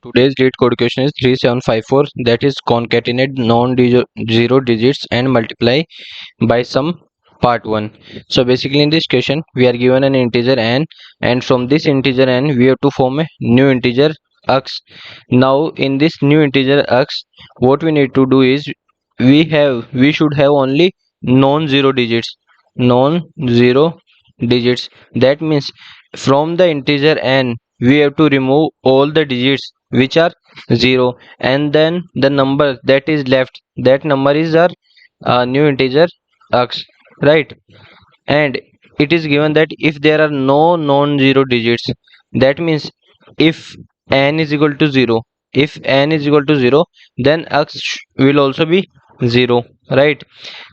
Today's date code question is 3754, that is concatenate non-zero digits and multiply by sum part 1. So basically in this question we are given an integer n, and from this integer n we have to form a new integer x. Now in this new integer x, what we need to do is we should have only non-zero digits. Non-zero digits, that means from the integer n we have to remove all the digits which are 0, and then the number that is left, that number is our new integer x, right? And it is given that if there are no non-zero digits, that means if n is equal to 0, if n is equal to 0, then will also be 0, right?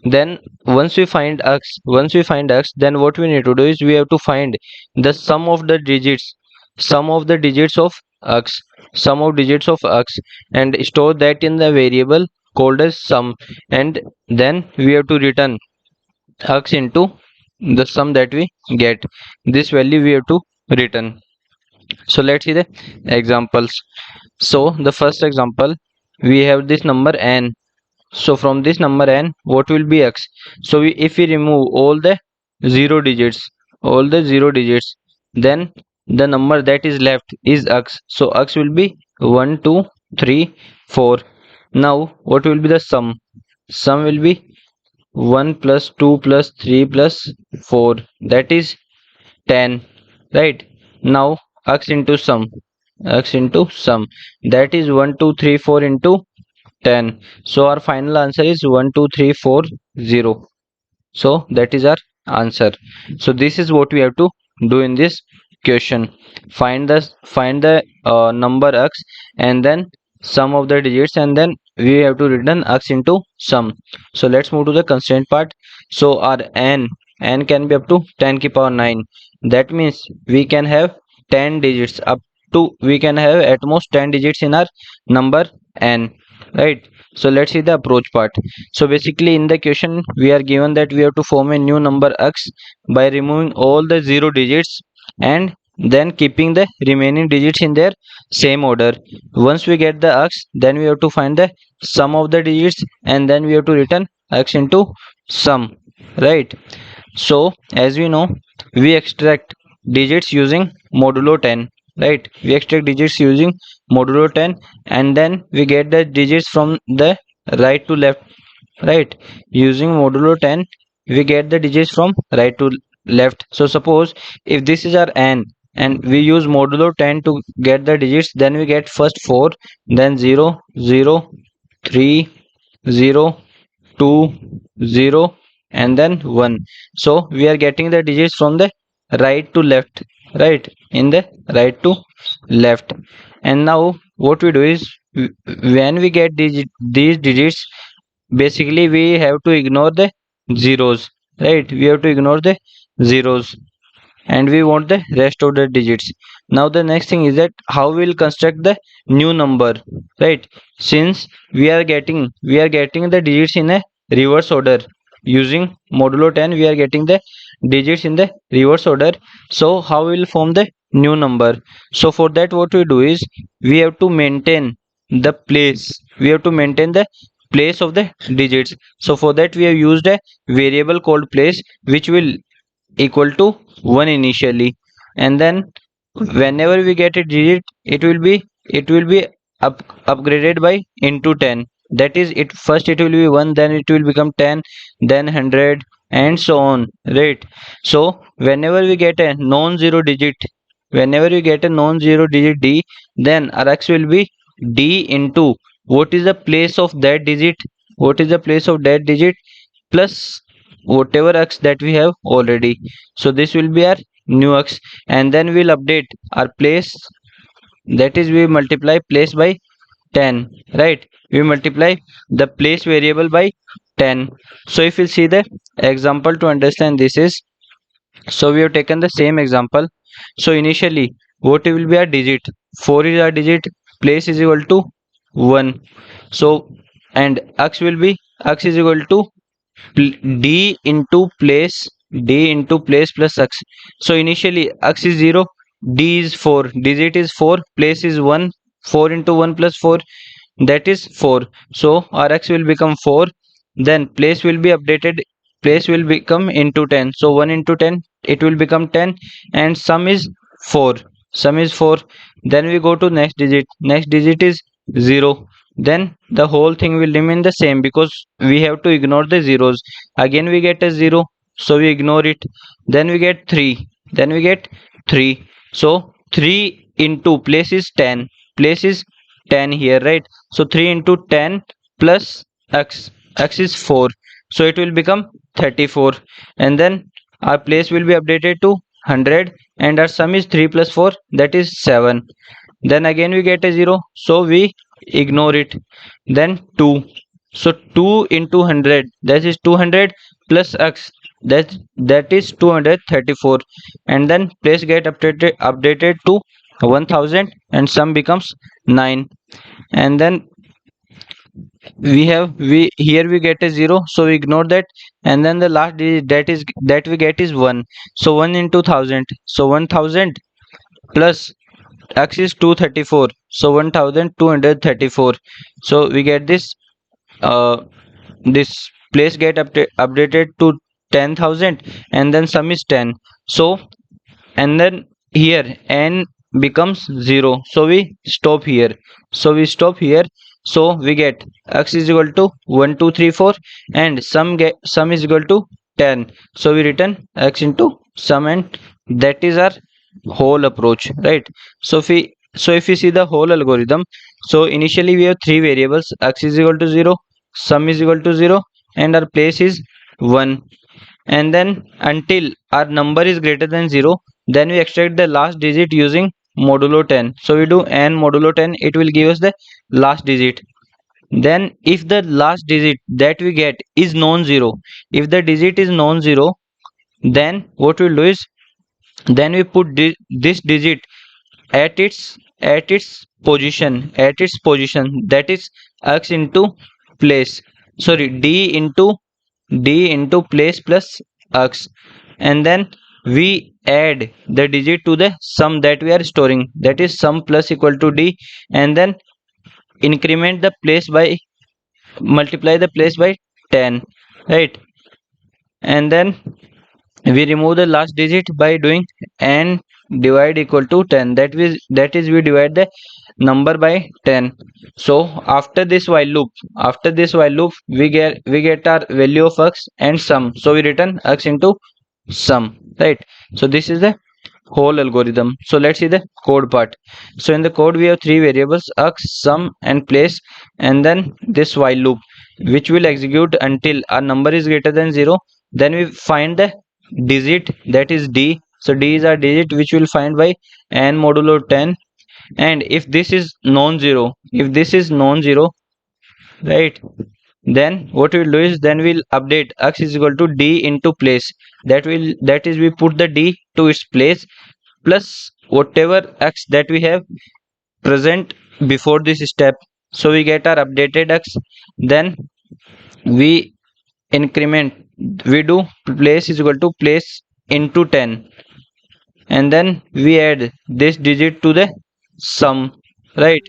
Then once we find x, then what we need to do is we have to find the sum of the digits, sum of the digits of x, sum of digits of x, and store that in the variable called as sum, and then we have to return x into the sum that we get. This value we have to return. So let's see the examples. So the first example, we have this number n. So from this number n, what will be x? So if we remove all the zero digits, then the number that is left is x. So x will be 1 2 3 4. Now what will be the sum? Sum will be 1 plus 2 plus 3 plus 4, that is 10, right? Now x into sum, that is 1 2 3 4 into 10. So our final answer is 12340. So that is our answer. So this is what we have to do in this question. Find the number x, and then sum of the digits, and then we have to return x into sum. So let's move to the constraint part. So our n can be up to 10 ki power 9. That means we can have 10 digits, up to we can have at most 10 digits in our number n, right? So let's see the approach part. So basically in the question we are given that we have to form a new number x by removing all the zero digits and then keeping the remaining digits in their same order. Once we get the x, then we have to find the sum of the digits, and then we have to return x into sum, right? So as we know, we extract digits using modulo 10, right? We extract digits using modulo 10, and then we get the digits from the right to left, right? Using modulo 10 we get the digits from right to left. So suppose if this is our n and we use modulo 10 to get the digits, then we get first 4, then 0 0 3 0 2 0, and then 1. So we are getting the digits from the right to left, right? In the right to left. And now what we do is when we get these digits, basically we have to ignore the zeros, right? We have to ignore the zeros, and we want the rest of the digits. Now the next thing is that how we'll construct the new number, right? Since we are getting the digits in a reverse order using modulo 10, we are getting the digits in the reverse order. So how we'll form the new number? So for that what we do is we have to maintain the place, we have to maintain the place of the digits. So for that we have used a variable called place, which will equal to 1 initially, and then whenever we get a digit, it will be upgraded by into 10. That is, it first it will be 1, then it will become 10, then 100, and so on, right? So whenever we get a non-zero digit, whenever we get a non-zero digit d, then our x will be d into what is the place of that digit, what is the place of that digit, plus whatever x that we have already. So this will be our new x, and then we'll update our place, that is we multiply place by 10, right? We multiply the place variable by 10. So if you see the example to understand this is, so we have taken the same example. So initially what will be our digit? 4 is our digit, place is equal to 1. So and x is equal to d into place plus x. So initially x is 0, d is 4, digit is 4, place is 1, 4 into 1 plus 4, that is 4. So our x will become 4. Then place will be updated, place will become into 10. So 1 into 10, it will become 10, and sum is 4. Sum is 4. Then we go to next digit. Next digit is 0. Then the whole thing will remain the same because we have to ignore the zeros. Again we get a 0, so we ignore it. Then we get 3. Then we get 3. So 3 into place is 10. Place is 10 here, right? So 3 into 10 plus x is 4, so it will become 34. And then our place will be updated to 100, and our sum is 3 plus 4, that is 7. Then again we get a 0, so we ignore it. Then 2, so 2 into 100, that is 200, plus x, that is 234. And then place get updated to 1000, and sum becomes 9. And then we here we get a 0, so we ignore that. And then the last digit that we get is 1. So 1 into 1000, so 1000 plus x is 234, so 1234. So we get this place get updated to 10,000, and then sum is 10. So and then here n becomes 0, so we stop here. So we get x is equal to 1 2 3 4, and sum is equal to 10. So we return x into sum, and that is our whole approach, right? So if we see the whole algorithm, so initially we have three variables: x is equal to 0, sum is equal to 0, and our place is 1. And then until our number is greater than 0, then we extract the last digit using modulo 10. So we do n modulo 10, it will give us the last digit. Then if the last digit that we get is non-zero, if the digit is non-zero, then what we'll do is, then we put this digit at its position, that is x into place, sorry, d into place plus x. And then we add the digit to the sum that we are storing, that is sum plus equal to d. And then increment the place by, multiply the place by 10, right? And then we remove the last digit by doing n divide equal to 10, that is we divide the number by 10. So after this while loop we get our value of x and sum, so we return x into sum, right? So this is the whole algorithm. So let's see the code part. So in the code we have three variables: x, sum, and place. And then this while loop, which will execute until our number is greater than 0. Then we find the digit, that is d. So d is our digit, which will find by n modulo 10. And if this is non-zero, right, then what we'll do is, then we'll update x is equal to d into place. That is we put the d to its place plus whatever x that we have present before this step. So we get our updated x. Then we increment, we do place is equal to place into 10, and then we add this digit to the sum, right?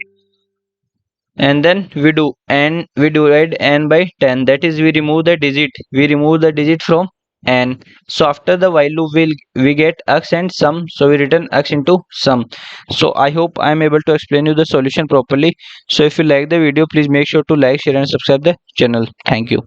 And then we divide n by 10, that is we remove the digit from n. So after the while loop we get x and sum, so we return x into sum. So I hope I am able to explain you the solution properly. So if you like the video, please make sure to like, share, and subscribe the channel. Thank you.